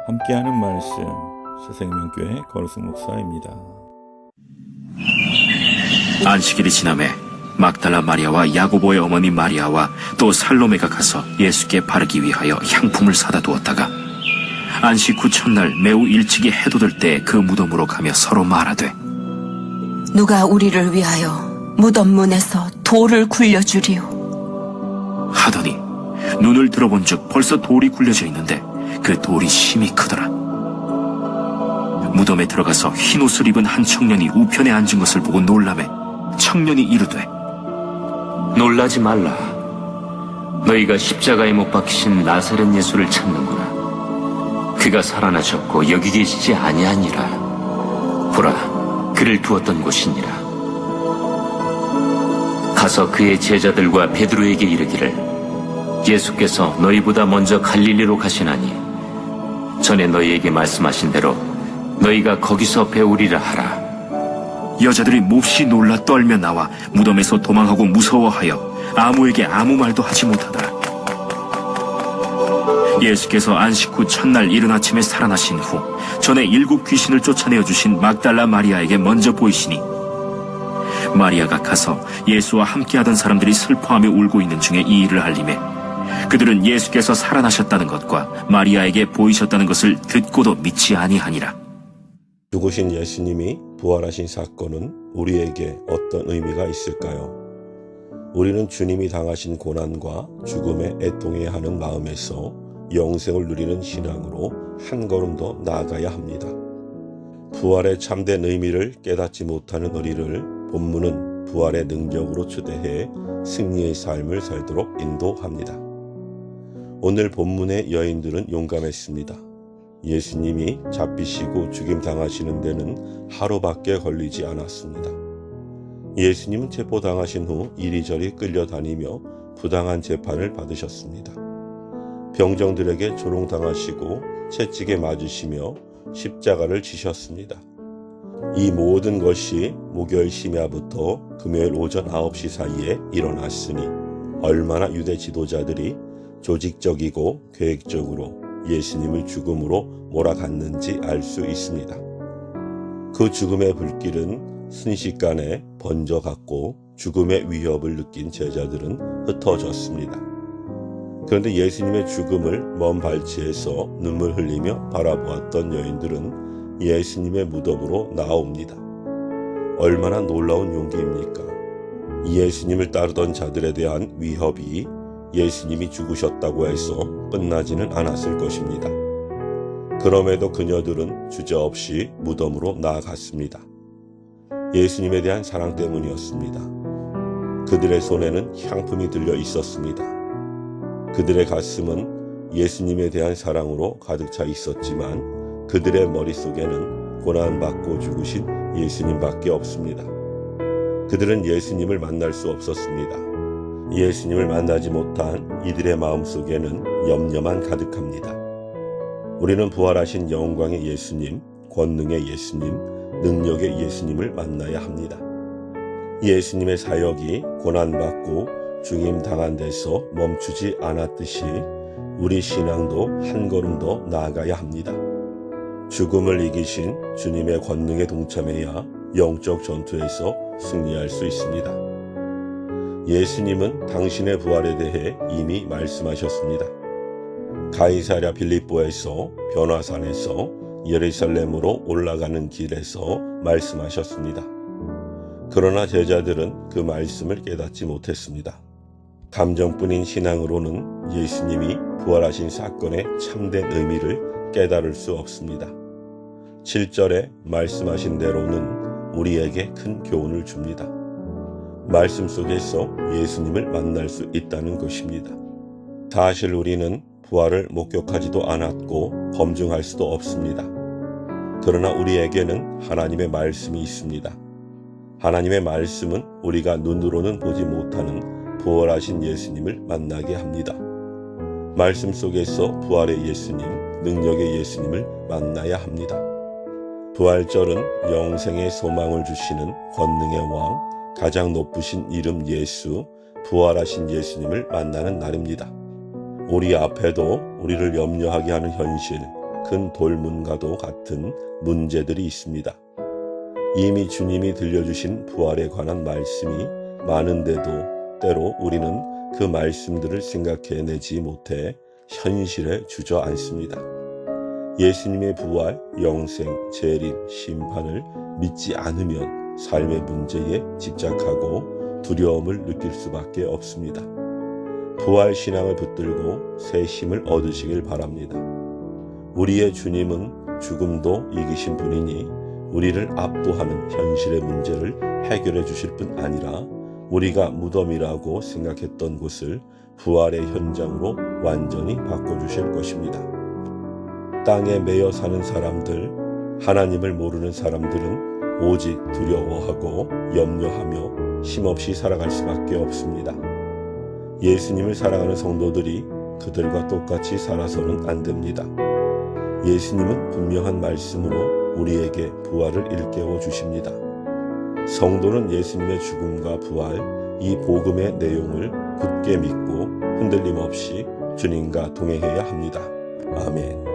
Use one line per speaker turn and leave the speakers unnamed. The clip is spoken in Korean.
함께하는 말씀 새생명교회 거루승 목사입니다.
안식일이 지남에 막달라 마리아와 야고보의 어머니 마리아와 또 살로메가 가서 예수께 바르기 위하여 향품을 사다 두었다가 안식 후 첫날 매우 일찍이 해돋을 때 그 무덤으로 가며 서로 말하되
누가 우리를 위하여 무덤 문에서 돌을 굴려주리요
하더니 눈을 들어본즉 벌써 돌이 굴려져 있는데 그 돌이 심히 크더라. 무덤에 들어가서 흰옷을 입은 한 청년이 우편에 앉은 것을 보고 놀라매 청년이 이르되
놀라지 말라. 너희가 십자가에 못 박히신 나사렛 예수를 찾는구나. 그가 살아나셨고 여기 계시지 아니하니라. 보라, 그를 두었던 곳이니라. 가서 그의 제자들과 베드로에게 이르기를 예수께서 너희보다 먼저 갈릴리로 가시나니 전에 너희에게 말씀하신 대로 너희가 거기서 배우리라 하라.
여자들이 몹시 놀라 떨며 나와 무덤에서 도망하고 무서워하여 아무에게 아무 말도 하지 못하더라. 예수께서 안식 후 첫날 이른 아침에 살아나신 후 전에 7 귀신을 쫓아내어 주신 막달라 마리아에게 먼저 보이시니 마리아가 가서 예수와 함께하던 사람들이 슬퍼하며 울고 있는 중에 이 일을 알림에 그들은 예수께서 살아나셨다는 것과 마리아에게 보이셨다는 것을 듣고도 믿지 아니하니라.
죽으신 예수님이 부활하신 사건은 우리에게 어떤 의미가 있을까요? 우리는 주님이 당하신 고난과 죽음에 애통해야 하는 마음에서 영생을 누리는 신앙으로 한 걸음 더 나아가야 합니다. 부활의 참된 의미를 깨닫지 못하는 우리를 본문은 부활의 능력으로 추대해 승리의 삶을 살도록 인도합니다. 오늘 본문의 여인들은 용감했습니다. 예수님이 잡히시고 죽임당하시는 데는 하루밖에 걸리지 않았습니다. 예수님은 체포당하신 후 이리저리 끌려다니며 부당한 재판을 받으셨습니다. 병정들에게 조롱당하시고 채찍에 맞으시며 십자가를 지셨습니다. 이 모든 것이 목요일 심야부터 금요일 오전 9시 사이에 일어났으니 얼마나 유대 지도자들이 조직적이고 계획적으로 예수님을 죽음으로 몰아갔는지 알 수 있습니다. 그 죽음의 불길은 순식간에 번져갔고 죽음의 위협을 느낀 제자들은 흩어졌습니다. 그런데 예수님의 죽음을 먼 발치에서 눈물 흘리며 바라보았던 여인들은 예수님의 무덤으로 나옵니다. 얼마나 놀라운 용기입니까? 예수님을 따르던 자들에 대한 위협이 예수님이 죽으셨다고 해서 끝나지는 않았을 것입니다. 그럼에도 그녀들은 주저없이 무덤으로 나아갔습니다. 예수님에 대한 사랑 때문이었습니다. 그들의 손에는 향품이 들려 있었습니다. 그들의 가슴은 예수님에 대한 사랑으로 가득 차 있었지만 그들의 머릿속에는 고난받고 죽으신 예수님밖에 없습니다. 그들은 예수님을 만날 수 없었습니다. 예수님을 만나지 못한 이들의 마음속에는 염려만 가득합니다. 우리는 부활하신 영광의 예수님, 권능의 예수님, 능력의 예수님을 만나야 합니다. 예수님의 사역이 고난받고 죽임당한 데서 멈추지 않았듯이 우리 신앙도 한 걸음 더 나아가야 합니다. 죽음을 이기신 주님의 권능에 동참해야 영적 전투에서 승리할 수 있습니다. 예수님은 당신의 부활에 대해 이미 말씀하셨습니다. 가이사랴 빌립보에서 변화산에서 예루살렘으로 올라가는 길에서 말씀하셨습니다. 그러나 제자들은 그 말씀을 깨닫지 못했습니다. 감정뿐인 신앙으로는 예수님이 부활하신 사건의 참된 의미를 깨달을 수 없습니다. 7절에 말씀하신 대로는 우리에게 큰 교훈을 줍니다. 말씀 속에서 예수님을 만날 수 있다는 것입니다. 사실 우리는 부활을 목격하지도 않았고 검증할 수도 없습니다. 그러나 우리에게는 하나님의 말씀이 있습니다. 하나님의 말씀은 우리가 눈으로는 보지 못하는 부활하신 예수님을 만나게 합니다. 말씀 속에서 부활의 예수님, 능력의 예수님을 만나야 합니다. 부활절은 영생의 소망을 주시는 권능의 왕, 가장 높으신 이름 예수, 부활하신 예수님을 만나는 날입니다. 우리 앞에도 우리를 염려하게 하는 현실, 큰 돌문과도 같은 문제들이 있습니다. 이미 주님이 들려주신 부활에 관한 말씀이 많은데도 때로 우리는 그 말씀들을 생각해내지 못해 현실에 주저앉습니다. 예수님의 부활, 영생, 재림, 심판을 믿지 않으면 삶의 문제에 집착하고 두려움을 느낄 수밖에 없습니다. 부활 신앙을 붙들고 새 힘을 얻으시길 바랍니다. 우리의 주님은 죽음도 이기신 분이니 우리를 압도하는 현실의 문제를 해결해 주실 뿐 아니라 우리가 무덤이라고 생각했던 곳을 부활의 현장으로 완전히 바꿔주실 것입니다. 땅에 매여 사는 사람들, 하나님을 모르는 사람들은 오직 두려워하고 염려하며 힘없이 살아갈 수밖에 없습니다. 예수님을 사랑하는 성도들이 그들과 똑같이 살아서는 안 됩니다. 예수님은 분명한 말씀으로 우리에게 부활을 일깨워 주십니다. 성도는 예수님의 죽음과 부활, 이 복음의 내용을 굳게 믿고 흔들림 없이 주님과 동행해야 합니다. 아멘.